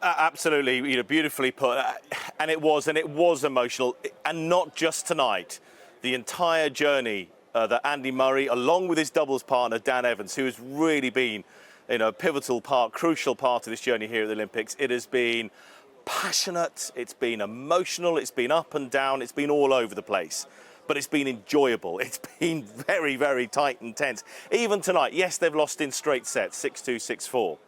Absolutely, beautifully put, and it was emotional, and not just tonight. The entire journey that Andy Murray, along with his doubles partner Dan Evans, who has really been, a pivotal part, crucial part of this journey here at the Olympics. It has been passionate, it's been emotional, it's been up and down, it's been all over the place. But it's been enjoyable. It's been very, very tight and tense. Even tonight, yes, they've lost in straight sets, 6-2, 6-4.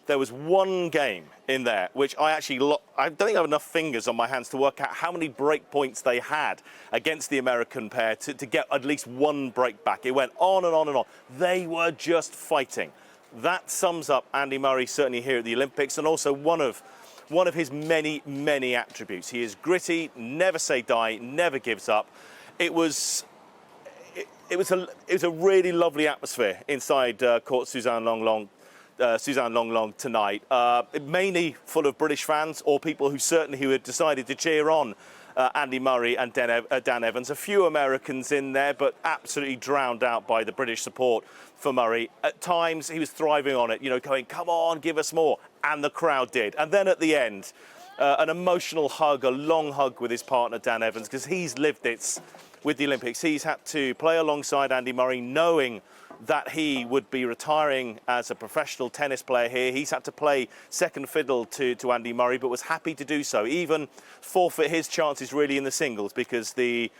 There was one game in there which I don't think I have enough fingers on my hands to work out how many break points they had against the American pair to get at least one break back. It went on and on and on. They were just fighting. That sums up Andy Murray certainly here at the Olympics, and also one of his many, many attributes. He is gritty, never say die, never gives up. It was a really lovely atmosphere inside Court Suzanne Longlong tonight, mainly full of British fans or people who had decided to cheer on Andy Murray and Dan Evans. A few Americans in there, but absolutely drowned out by the British support for Murray. At times, he was thriving on it, going, come on, give us more. And the crowd did. And then at the end, an emotional hug, a long hug with his partner, Dan Evans, because he's lived it with the Olympics. He's had to play alongside Andy Murray, knowing that he would be retiring as a professional tennis player here. He's had to play second fiddle to Andy Murray, but was happy to do so, even forfeit his chances really in the singles, because the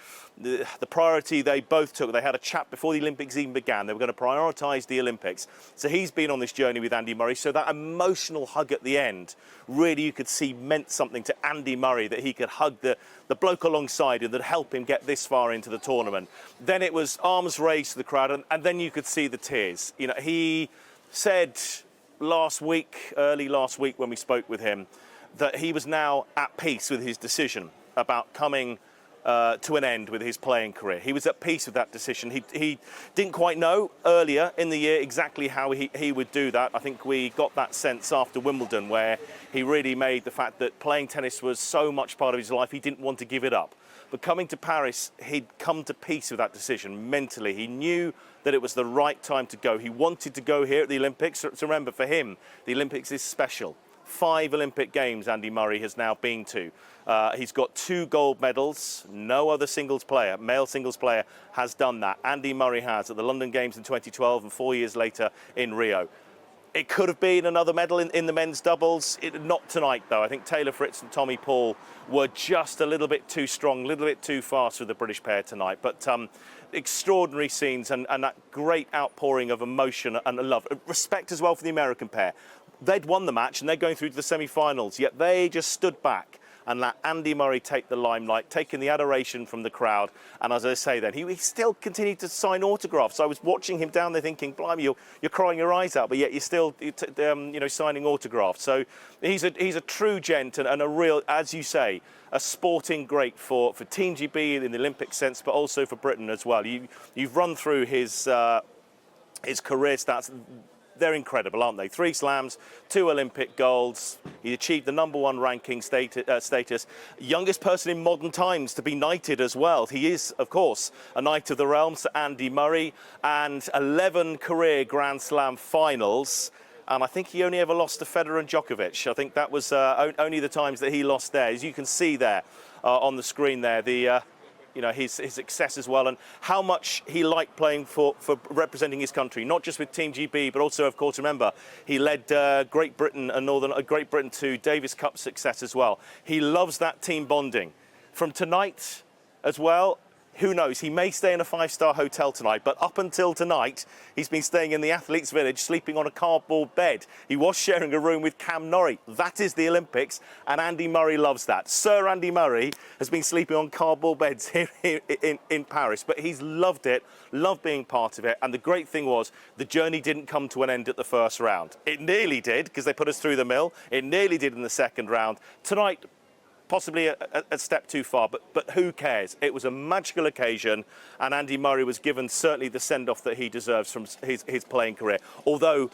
priority they both took, they had a chat before the Olympics even began. They were going to prioritise the Olympics. So he's been on this journey with Andy Murray. So that emotional hug at the end, really you could see meant something to Andy Murray, that he could hug the bloke alongside him that helped him get this far into the tournament. Then it was arms raised to the crowd, and then you could see the tears. He said early last week when we spoke with him, that he was now at peace with his decision about coming to an end with his playing career. He was at peace with that decision. He didn't quite know earlier in the year exactly how he would do that. I think we got that sense after Wimbledon, where he really made the fact that playing tennis was so much part of his life, he didn't want to give it up. But coming to Paris, he'd come to peace with that decision mentally. He knew that it was the right time to go. He wanted to go here at the Olympics. So remember, for him, the Olympics is special. 5 Olympic Games Andy Murray has now been to. He's got 2 gold medals. No other male singles player has done that. Andy Murray has at the London Games in 2012 and 4 years later in Rio. It could have been another medal in the men's doubles. Not tonight, though. I think Taylor Fritz and Tommy Paul were just a little bit too strong, a little bit too fast for the British pair tonight. But extraordinary scenes and that great outpouring of emotion and love. Respect as well for the American pair. They'd won the match and they're going through to the semi-finals, yet they just stood back and let Andy Murray take the limelight, taking the adoration from the crowd. And as I say then, he still continued to sign autographs. I was watching him down there thinking, blimey, you're crying your eyes out, but yet you're still signing autographs. So he's a true gent and a real, as you say, a sporting great for Team GB in the Olympic sense, but also for Britain as well. You've run through his career stats. They're incredible, aren't they? 3 slams, 2 Olympic golds. He achieved the #1 ranking status. Youngest person in modern times to be knighted as well. He is, of course, a Knight of the Realm, Sir Andy Murray, and 11 career Grand Slam finals. And I think he only ever lost to Federer and Djokovic. I think that was only the times that he lost there. As you can see there on the screen there, his success as well, and how much he liked playing for representing his country, not just with Team GB, but also, of course, remember, he led Great Britain to Davis Cup success as well. He loves that team bonding. From tonight as well, who knows, he may stay in a 5-star hotel tonight, but up until tonight, he's been staying in the Athletes' Village, sleeping on a cardboard bed. He was sharing a room with Cam Norrie. That is the Olympics, and Andy Murray loves that. Sir Andy Murray has been sleeping on cardboard beds here in Paris, but he's loved it, loved being part of it, and the great thing was, the journey didn't come to an end at the first round. It nearly did, because they put us through the mill. It nearly did in the second round. Tonight, possibly a step too far, but who cares? It was a magical occasion, and Andy Murray was given certainly the send-off that he deserves from his playing career. Although,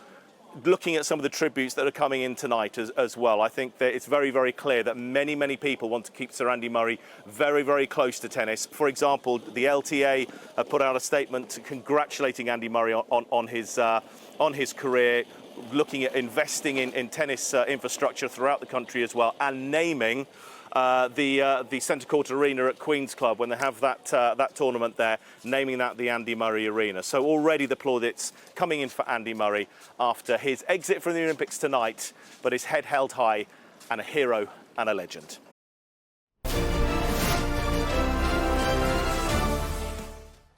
looking at some of the tributes that are coming in tonight as well, I think that it's very, very clear that many, many people want to keep Sir Andy Murray very, very close to tennis. For example, the LTA put out a statement congratulating Andy Murray on his career, looking at investing in tennis infrastructure throughout the country as well, and naming the Centre Court Arena at Queen's Club, when they have that tournament there, naming that the Andy Murray Arena. So already the plaudits coming in for Andy Murray after his exit from the Olympics tonight, but his head held high and a hero and a legend.